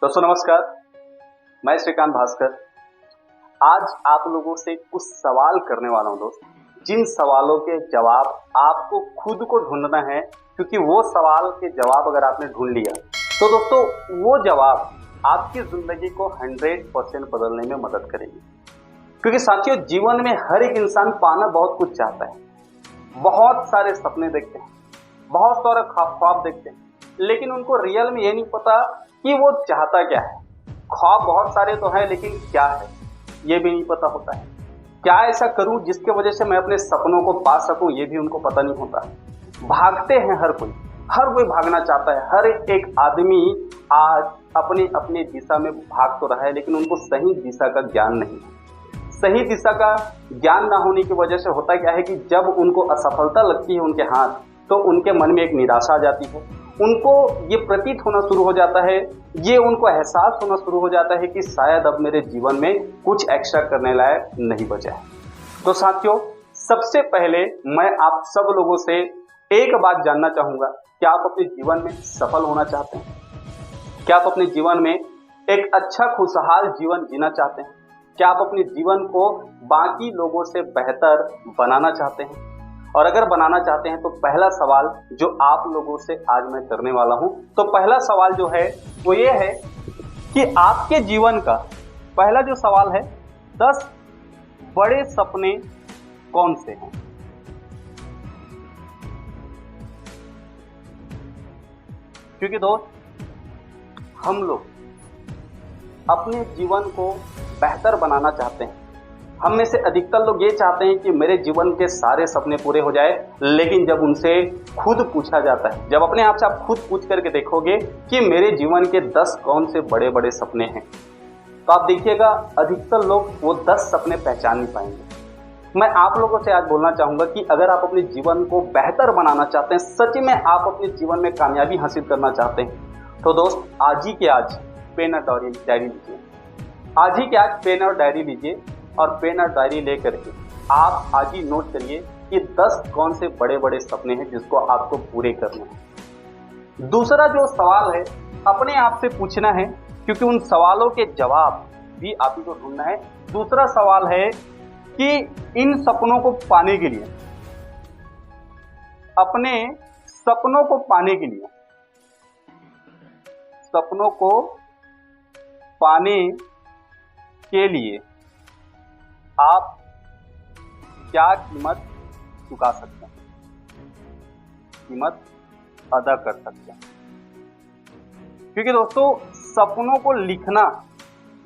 दोस्तों नमस्कार, मैं श्रीकांत भास्कर। आज आप लोगों से कुछ सवाल करने वाला हूं दोस्त, जिन सवालों के जवाब आपको खुद को ढूंढना है, क्योंकि वो सवाल के जवाब अगर आपने ढूंढ लिया तो दोस्तों वो जवाब आपकी जिंदगी को 100% बदलने में मदद करेगी। क्योंकि साथियों, जीवन में हर एक इंसान पाना बहुत कुछ चाहता है, बहुत सारे सपने देखते हैं, बहुत सारे ख्वाब देखते हैं, लेकिन उनको रियल में ये नहीं पता कि वो चाहता क्या है। ख्वाब बहुत सारे तो हैं, लेकिन क्या है ये भी नहीं पता होता है। क्या ऐसा करूं जिसके वजह से मैं अपने सपनों को पा सकूं, ये भी उनको पता नहीं होता। भागते हैं हर कोई भागना चाहता है। हर एक आदमी आज अपनी अपनी दिशा में भाग तो रहा है, लेकिन उनको सही दिशा का ज्ञान नहीं है। सही दिशा का ज्ञान ना होने की वजह से होता क्या है कि जब उनको असफलता लगती है उनके हाथ, तो उनके मन में एक निराशा आ जाती है। उनको ये प्रतीत होना शुरू हो जाता है, ये उनको एहसास होना शुरू हो जाता है कि शायद अब मेरे जीवन में कुछ एक्स्ट्रा करने लायक नहीं बचा है। तो साथियों, सबसे पहले मैं आप सब लोगों से एक बात जानना चाहूंगा, क्या आप अपने जीवन में सफल होना चाहते हैं? क्या आप अपने जीवन में एक अच्छा खुशहाल जीवन जीना चाहते हैं? क्या आप अपने जीवन को बाकी लोगों से बेहतर बनाना चाहते हैं? और अगर बनाना चाहते हैं तो पहला सवाल जो आप लोगों से आज मैं करने वाला हूं, तो पहला सवाल जो है वो ये है कि आपके जीवन का पहला जो सवाल है, 10 बड़े सपने कौन से हैं? क्योंकि दोस्त, हम लोग अपने जीवन को बेहतर बनाना चाहते हैं। हम में से अधिकतर लोग ये चाहते हैं कि मेरे जीवन के सारे सपने पूरे हो जाए, लेकिन जब उनसे खुद पूछा जाता है, जब अपने आप से आप खुद पूछ करके देखोगे कि मेरे जीवन के 10 कौन से बड़े बड़े सपने हैं, तो आप देखिएगा अधिकतर लोग वो 10 सपने पहचान नहीं पाएंगे। मैं आप लोगों से आज बोलना चाहूंगा कि अगर आप अपने जीवन को बेहतर बनाना चाहते हैं, सच में आप अपने जीवन में कामयाबी हासिल करना चाहते हैं, तो दोस्त आज ही के आज पेन और डायरी लीजिए। आज ही के आज पेन और डायरी लीजिए और पेन और डायरी लेकर के आप आज ही नोट करिए कि 10 कौन से बड़े बड़े सपने हैं जिसको आपको पूरे करने हैं। दूसरा जो सवाल है, अपने आप से पूछना है, क्योंकि उन सवालों के जवाब भी आप ही को ढूंढना है। दूसरा सवाल है कि इन सपनों को पाने के लिए, अपने सपनों को पाने के लिए, सपनों को पाने के लिए आप क्या कीमत चुका सकते हैं, कीमत अदा कर सकते हैं। क्योंकि दोस्तों, सपनों को लिखना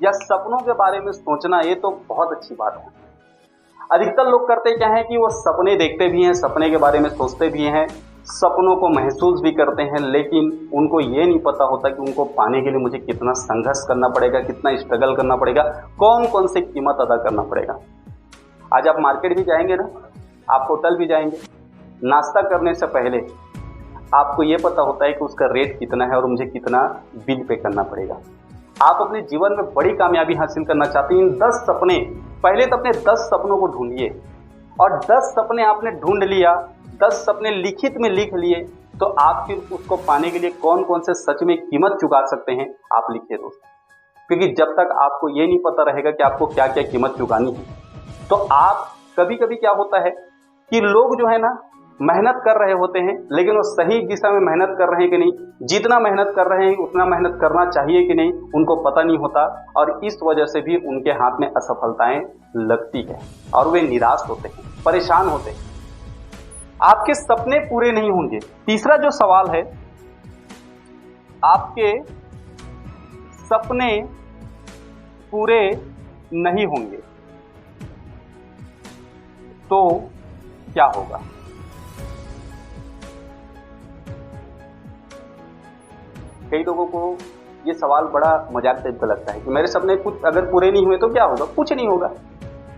या सपनों के बारे में सोचना ये तो बहुत अच्छी बात है। अधिकतर लोग करते क्या है कि वो सपने देखते भी हैं, सपने के बारे में सोचते भी हैं, सपनों को महसूस भी करते हैं, लेकिन उनको ये नहीं पता होता कि उनको पाने के लिए मुझे कितना संघर्ष करना पड़ेगा, कितना स्ट्रगल करना पड़ेगा, कौन कौन से कीमत अदा करना पड़ेगा। आज आप मार्केट भी जाएंगे ना, आप होटल भी जाएंगे, नाश्ता करने से पहले आपको ये पता होता है कि उसका रेट कितना है और मुझे कितना बिल पे करना पड़ेगा। आप अपने जीवन में बड़ी कामयाबी हासिल करना चाहते हैं, इन 10 सपने, पहले तो अपने 10 सपनों को ढूंढिए, और 10 सपने आपने ढूंढ लिया, 10 सपने लिखित में लिख लिए, तो आप फिर उसको पाने के लिए कौन कौन से सच में कीमत चुका सकते हैं आप लिखिए दोस्त। क्योंकि जब तक आपको ये नहीं पता रहेगा कि आपको क्या क्या कीमत चुकानी है, तो आप कभी कभी क्या होता है कि लोग जो है ना मेहनत कर रहे होते हैं, लेकिन वो सही दिशा में मेहनत कर रहे हैं कि नहीं, जितना मेहनत कर रहे हैं उतना मेहनत करना चाहिए कि नहीं, उनको पता नहीं होता, और इस वजह से भी उनके हाथ में असफलताएं लगती है और वे निराश होते हैं, परेशान होते हैं। आपके सपने पूरे नहीं होंगे। तीसरा जो सवाल है, आपके सपने पूरे नहीं होंगे तो क्या होगा? कई लोगों को ये सवाल बड़ा मजाक टाइप का लगता है कि मेरे सपने कुछ अगर पूरे नहीं हुए तो क्या होगा? कुछ नहीं होगा।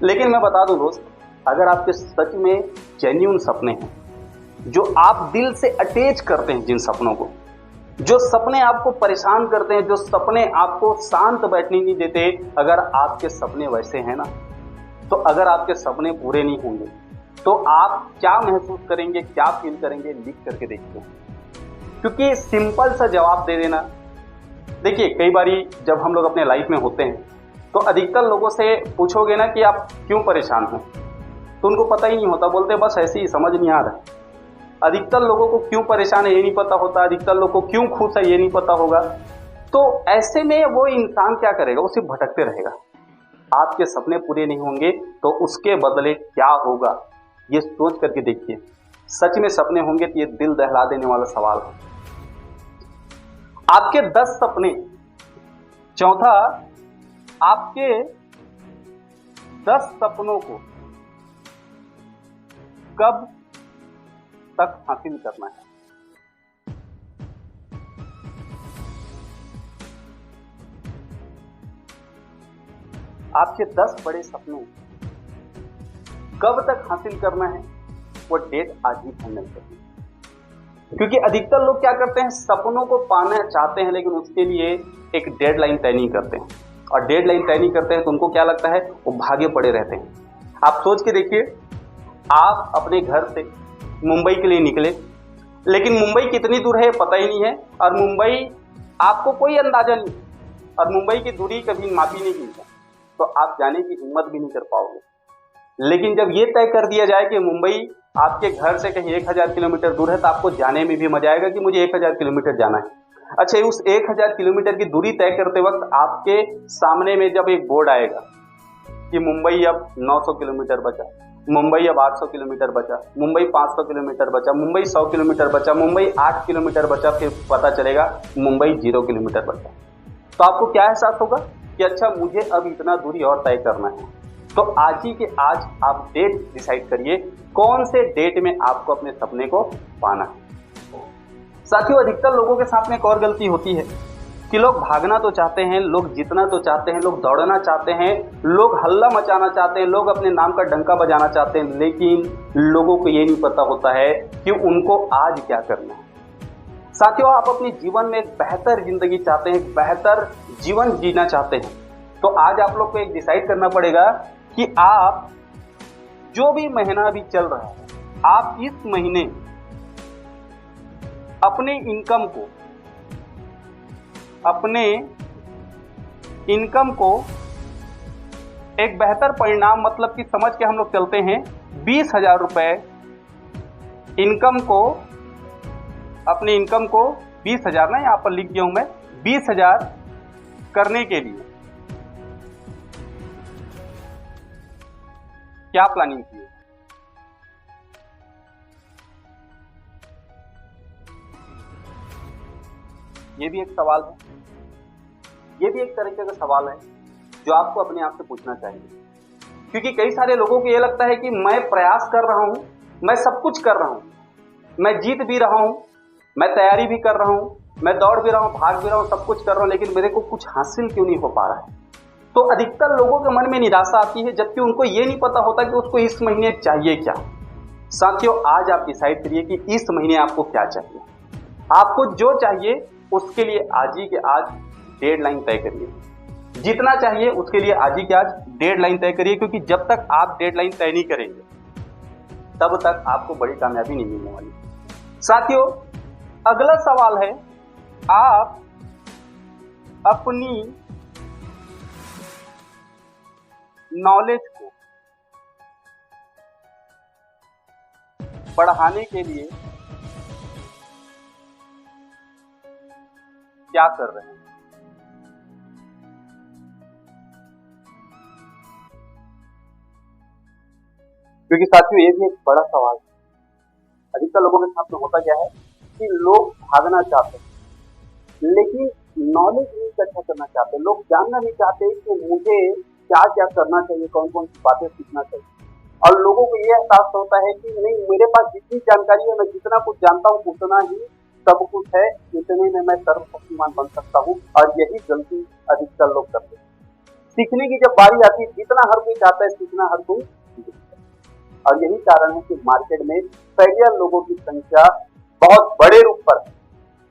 लेकिन मैं बता दूं दोस्त, अगर आपके सच में जेन्युइन सपने हैं, जो आप दिल से अटैच करते हैं, जिन सपनों को, जो सपने आपको परेशान करते हैं, जो सपने आपको शांत बैठने नहीं देते, अगर आपके सपने वैसे हैं ना, तो अगर आपके सपने पूरे नहीं होंगे तो आप क्या महसूस करेंगे, क्या फील करेंगे, लिख करके देखिए। क्योंकि सिंपल सा जवाब दे देना देखिए, कई बारी जब हम लोग अपने लाइफ में होते हैं तो अधिकतर लोगों से पूछोगे ना कि आप क्यों परेशान हो, तो उनको पता ही नहीं होता, बोलते बस ऐसे ही, समझ नहीं आ रहा। अधिकतर लोगों को क्यों परेशान है ये नहीं पता होता, अधिकतर लोगों को क्यों खुश है ये नहीं पता होगा। तो ऐसे में वो इंसान क्या करेगा, वो सिर्फ भटकते रहेगा। आपके सपने पूरे नहीं होंगे तो उसके बदले क्या होगा, ये सोच करके देखिए। सच में सपने होंगे तो ये दिल दहला देने वाला सवाल है। आपके 10 सपने, चौथा, आपके 10 सपनों को कब तक हासिल करना है। आपके 10 बड़े सपने कब तक हासिल करना है, वो डेट आज ही फाइनल करनी है। क्योंकि अधिकतर लोग क्या करते हैं, सपनों को पाना चाहते हैं लेकिन उसके लिए एक डेडलाइन तय नहीं करते हैं, और डेडलाइन तय नहीं करते हैं तो उनको क्या लगता है, वो भागे पड़े रहते हैं। आप सोच के देखिए, आप अपने घर से मुंबई के लिए निकले, लेकिन मुंबई कितनी दूर है पता ही नहीं है, और मुंबई आपको कोई अंदाजा नहीं, और मुंबई की दूरी कभी मापी नहीं गई, तो आप जाने की हिम्मत भी नहीं कर पाओगे। लेकिन जब ये तय कर दिया जाए कि मुंबई आपके घर से कहीं 1000 किलोमीटर दूर है, तो आपको जाने में भी मजा आएगा कि मुझे 1000 किलोमीटर जाना है। अच्छा, उस 1000 किलोमीटर की दूरी तय करते वक्त आपके सामने में जब एक बोर्ड आएगा कि मुंबई अब 900 किलोमीटर बचा, मुंबई अब 800 किलोमीटर बचा, मुंबई 500 किलोमीटर बचा, मुंबई 100 किलोमीटर बचा, मुंबई 8 किलोमीटर बचा, फिर पता चलेगा मुंबई 0 किलोमीटर बचा, तो आपको क्या एहसास होगा कि अच्छा, मुझे अब इतना दूरी और तय करना है। तो आज ही के आज आप डेट डिसाइड करिए, कौन से डेट में आपको अपने सपने को पाना है। साथियों, अधिकतर लोगों के साथ में एक और गलती होती है कि लोग भागना तो चाहते हैं, लोग जीतना तो चाहते हैं, लोग दौड़ना चाहते हैं, लोग हल्ला मचाना चाहते हैं, लोग अपने नाम का डंका बजाना चाहते हैं, लेकिन लोगों को ये नहीं पता होता है कि उनको आज क्या करना है। साथियों, आप अपने जीवन में एक बेहतर जिंदगी चाहते हैं, एक बेहतर जीवन जीना चाहते हैं, तो आज आप लोग को एक डिसाइड करना पड़ेगा कि आप जो भी महीना अभी चल रहा है, आप इस महीने अपने इनकम को एक बेहतर परिणाम, मतलब कि समझ के हम लोग चलते हैं 20,000 रुपए इनकम को, अपनी इनकम को 20,000 ना, यहां पर लिख दिया हूं मैं, 20,000 करने के लिए क्या प्लानिंग की है। ये भी एक सवाल है, ये भी एक तरीके का सवाल है जो आपको अपने आप से पूछना चाहिए। क्योंकि कई सारे लोगों को ये लगता है कि मैं प्रयास कर रहा हूं, मैं सब कुछ कर रहा हूं, मैं जीत भी रहा हूं, मैं तैयारी भी कर रहा हूं, मैं दौड़ भी रहा हूं, भाग भी रहा हूं, सब कुछ कर रहा हूं, लेकिन मेरे को कुछ हासिल क्यों नहीं हो पा रहा है। तो अधिकतर लोगों के मन में निराशा आती है, जबकि उनको ये नहीं पता होता कि उसको इस महीने चाहिए क्या। साथियों, आज आप डिसाइड करिए कि इस महीने आपको क्या चाहिए। आपको जो चाहिए उसके लिए आज ही के आज डेडलाइन तय करिए। जितना चाहिए उसके लिए आज ही के आज डेडलाइन तय करिए, क्योंकक्योंकि जब तक आप डेडलाइन तय नहीं करेंगे तब तक आपको बड़ी कामयाबी नहीं मिलने वाली। साथियों, अगला सवाल है, आप अपनी नॉलेज को बढ़ाने के लिए क्या कर रहे हैं। क्योंकि साथियों, ये भी एक बड़ा सवाल है। अधिकतर लोगों के साथ में होता क्या है कि लोग भागना चाहते हैं लेकिन नॉलेज नहीं इकट्ठा करना चाहते, लोग जानना नहीं चाहते कि मुझे क्या क्या करना चाहिए, कौन कौन सी बातें सीखना चाहिए। और लोगों को ये एहसास होता है कि नहीं, मेरे पास जितनी जानकारी है, मैं जितना कुछ जानता हूँ उतना ही सब कुछ है, इतने में मैं सर्वशक्तिमान बन सकता हूँ। और यही गलती अधिकतर लोग करते हैं। सीखने की जब बारी आती है, जितना हर कोई चाहता है सीखना, हर कोई, और यही कारण है कि मार्केट में फेलियर लोगों की संख्या बहुत बड़े रूप पर है,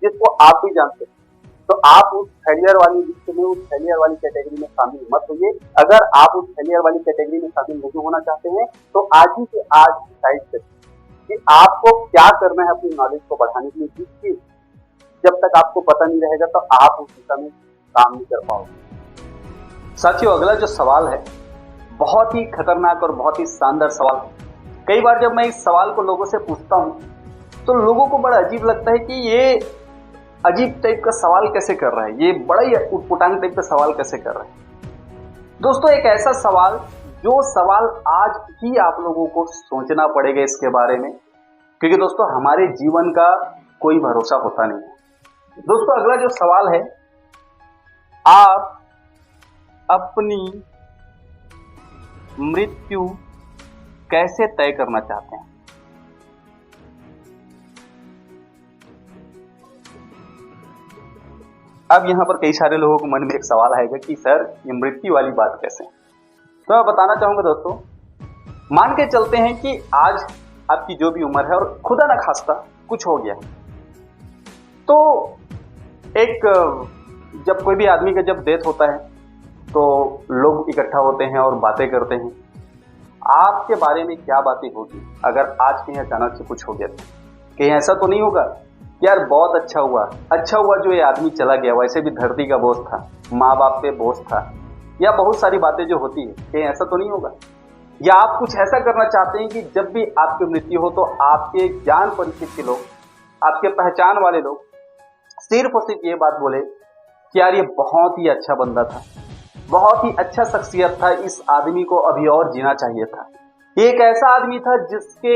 जिसको आप भी जानते हैं। तो आप उस फेलियर वाली लिस्ट में, उस फेलियर वाली कैटेगरी में शामिल मत होइए। अगर आप उस फेलियर वाली कैटेगरी में शामिल नहीं होना चाहते हैं तो आज ही से आज डिसाइड करिए कि आपको क्या करना है अपनी नॉलेज को बढ़ाने के लिए। जिस चीज जब तक आपको पता नहीं रहेगा तो आप उस दिशा में काम नहीं कर पाओगे। साथियों, अगला जो सवाल है बहुत ही खतरनाक और बहुत ही शानदार सवाल है। कई बार जब मैं इस सवाल को लोगों से पूछता हूं तो लोगों को बड़ा अजीब लगता है कि ये अजीब टाइप का सवाल कैसे कर रहा है, ये बड़ा ही उटपटांग टाइप का सवाल कैसे कर रहा है। दोस्तों, एक ऐसा सवाल जो सवाल आज ही आप लोगों को सोचना पड़ेगा इसके बारे में, क्योंकि दोस्तों हमारे जीवन का कोई भरोसा होता नहीं है। दोस्तों, अगला जो सवाल है, आप अपनी मृत्यु कैसे तय करना चाहते हैं? अब यहां पर कई सारे लोगों के मन में एक सवाल आएगा कि सर ये मृत्यु वाली बात कैसे? तो मैं बताना चाहूंगा दोस्तों, मान के चलते हैं कि आज आपकी जो भी उम्र है और खुदा ना खास्ता कुछ हो गया, तो एक जब कोई भी आदमी का जब डेथ होता है तो लोग इकट्ठा होते हैं और बातें करते हैं। आपके बारे में क्या बातें होगी अगर आज कहीं अचानक से कुछ हो गया? कहीं ऐसा तो नहीं होगा यार बहुत अच्छा हुआ जो ये आदमी चला गया, वैसे भी धरती का बोझ था, माँ बाप पे बोझ था, या बहुत सारी बातें जो होती है, कहीं ऐसा तो नहीं होगा? या आप कुछ ऐसा करना चाहते हैं कि जब भी आपकी मृत्यु हो तो आपके जान परिचित के लोग, आपके पहचान वाले लोग सिर्फ और सिर्फ ये बात बोले कि यार ये बहुत ही अच्छा बंदा था, बहुत ही अच्छा शख्सियत था, इस आदमी को अभी और जीना चाहिए था। एक ऐसा आदमी था जिसके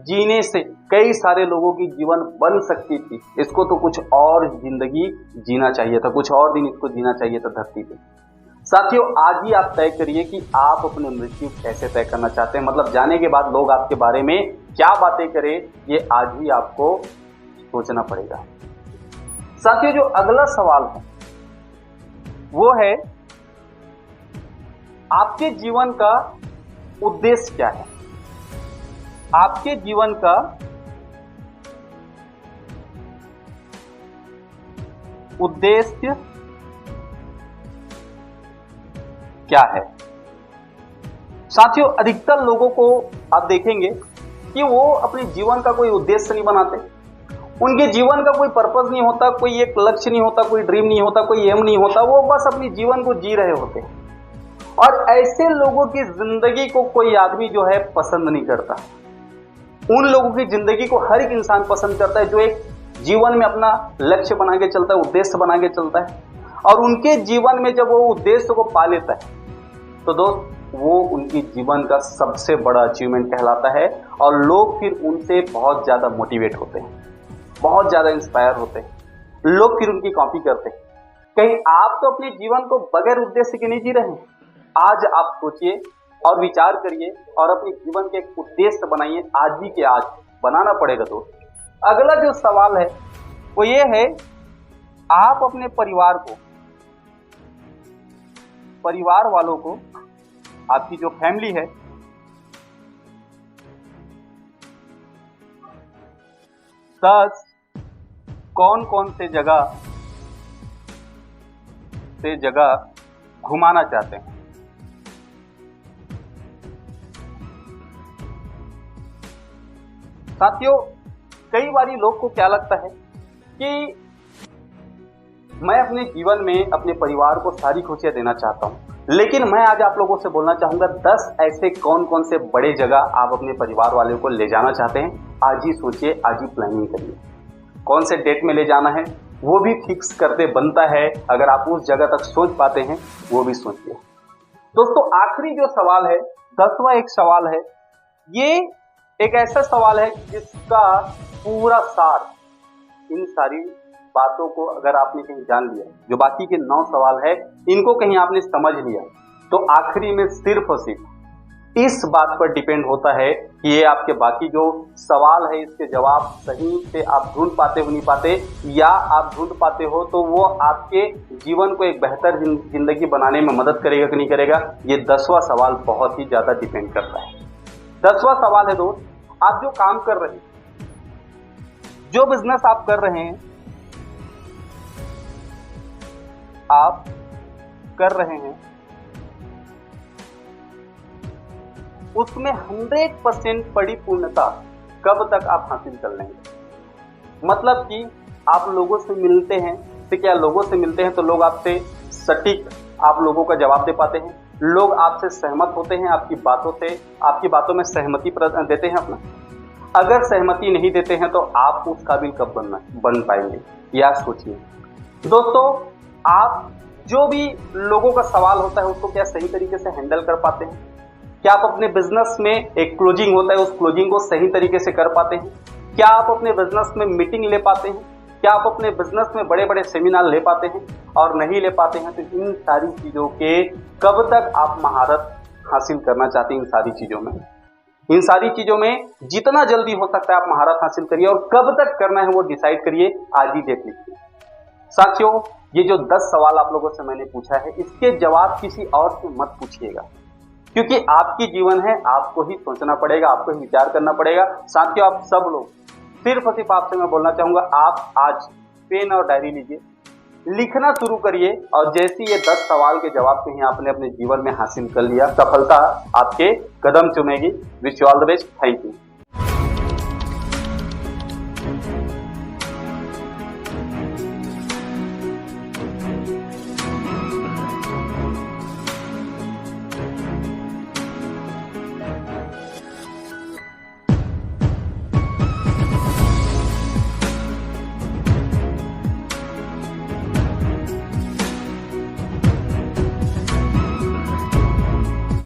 जीने से कई सारे लोगों की जीवन बन सकती थी, इसको तो कुछ और जिंदगी जीना चाहिए था, कुछ और दिन इसको जीना चाहिए था धरती पे। साथियों, आज ही आप तय करिए कि आप अपनी मृत्यु कैसे तय करना चाहते हैं। मतलब जाने के बाद लोग आपके बारे में क्या बातें करें, ये आज ही आपको सोचना पड़ेगा। साथियों, जो अगला सवाल है वो है आपके जीवन का उद्देश्य क्या है? आपके जीवन का उद्देश्य क्या है? साथियों, अधिकतर लोगों को आप देखेंगे कि वो अपने जीवन का कोई उद्देश्य नहीं बनाते, उनके जीवन का कोई पर्पस नहीं होता, कोई एक लक्ष्य नहीं होता, कोई ड्रीम नहीं होता, कोई एम नहीं होता, वो बस अपने जीवन को जी रहे होते हैं। और ऐसे लोगों की जिंदगी को कोई आदमी जो है पसंद नहीं करता। उन लोगों की जिंदगी को हर एक इंसान पसंद करता है जो एक जीवन में अपना लक्ष्य बना के चलता है, उद्देश्य बना के चलता है, और उनके जीवन में जब वो उद्देश्य को पा लेता है तो दोस्त वो उनकी जीवन का सबसे बड़ा अचीवमेंट कहलाता है, और लोग फिर उनसे बहुत ज्यादा मोटिवेट होते हैं, बहुत ज्यादा इंस्पायर होते हैं, लोग फिर उनकी कॉपी करते हैं। कहीं आप तो अपने जीवन को बगैर उद्देश्य के नहीं जी रहे हैं। आज आप सोचिए और विचार करिए और अपने जीवन के एक उद्देश्य बनाइए, आज ही के आज बनाना पड़ेगा दोस्त। अगला जो सवाल है वो ये है, आप अपने परिवार वालों को, आपकी जो फैमिली है, दस कौन कौन से जगह घुमाना चाहते हैं? साथियों, कई बारी लोग को क्या लगता है कि मैं अपने जीवन में अपने परिवार को सारी खुशियां देना चाहता हूं, लेकिन मैं आज आप लोगों से बोलना चाहूंगा 10 ऐसे कौन कौन से बड़े जगह आप अपने परिवार वालों को ले जाना चाहते हैं। आज ही सोचिए, आज ही प्लानिंग करिए, कौन से डेट में ले जाना है वो भी फिक्स करते बनता है। अगर आप उस जगह तक सोच पाते हैं वो भी सोचिए। दोस्तों, आखिरी जो सवाल है, 10वां एक सवाल है, ये एक ऐसा सवाल है जिसका पूरा सार, इन सारी बातों को अगर आपने कहीं जान लिया, जो बाकी के 9 सवाल है इनको कहीं आपने समझ लिया, तो आखिरी में सिर्फ और सिर्फ इस बात पर डिपेंड होता है कि ये आपके बाकी जो सवाल है इसके जवाब सही से आप ढूंढ पाते हो नहीं पाते, या आप ढूंढ पाते हो तो वो आपके जीवन को एक बेहतर जिंदगी बनाने में मदद करेगा कि नहीं करेगा, ये 10वां सवाल बहुत ही ज्यादा डिपेंड करता है। 10वां सवाल है दोस्त, आप जो काम कर रहे हैं, जो बिजनेस आप कर रहे हैं, आप कर रहे हैं, उसमें 100% परिपूर्णता कब तक आप हासिल कर लेंगे? मतलब कि आप लोगों से मिलते हैं तो क्या लोगों से मिलते हैं तो लोग आपसे सटीक आप लोगों का जवाब दे पाते हैं? लोग आपसे सहमत होते हैं आपकी बातों से, आपकी बातों में सहमति देते हैं अपना? अगर सहमति नहीं देते हैं तो आप उस काबिल कब बन पाएंगे, यह सोचिए। दोस्तों, आप जो भी लोगों का सवाल होता है उसको क्या सही तरीके से हैंडल कर पाते हैं? क्या आप अपने बिजनेस में एक क्लोजिंग होता है उस क्लोजिंग को सही तरीके से कर पाते हैं? क्या आप अपने बिजनेस में मीटिंग ले पाते हैं? क्या आप अपने बिजनेस में बड़े बड़े सेमिनार ले पाते हैं? और नहीं ले पाते हैं तो इन सारी चीजों के कब तक आप महारत हासिल करना चाहते हैं? इन सारी चीजों में जितना जल्दी हो सकता है आप महारत हासिल करिए, और कब तक करना है वो डिसाइड करिए, आज ही देख लीजिए। साथियों, ये जो 10 सवाल आप लोगों से मैंने पूछा है, इसके जवाब किसी और से मत पूछिएगा, क्योंकि आपकी जीवन है, आपको ही सोचना पड़ेगा, आपको ही विचार करना पड़ेगा। साथियों, आप सब लोग सिर्फ आपसे मैं बोलना चाहूंगा, आप आज पेन और डायरी लीजिए, लिखना शुरू करिए, और जैसे ये 10 सवाल के जवाब कहीं आपने अपने जीवन में हासिल कर लिया, सफलता आपके कदम चूमेगी। Wish you all the best. Thank you.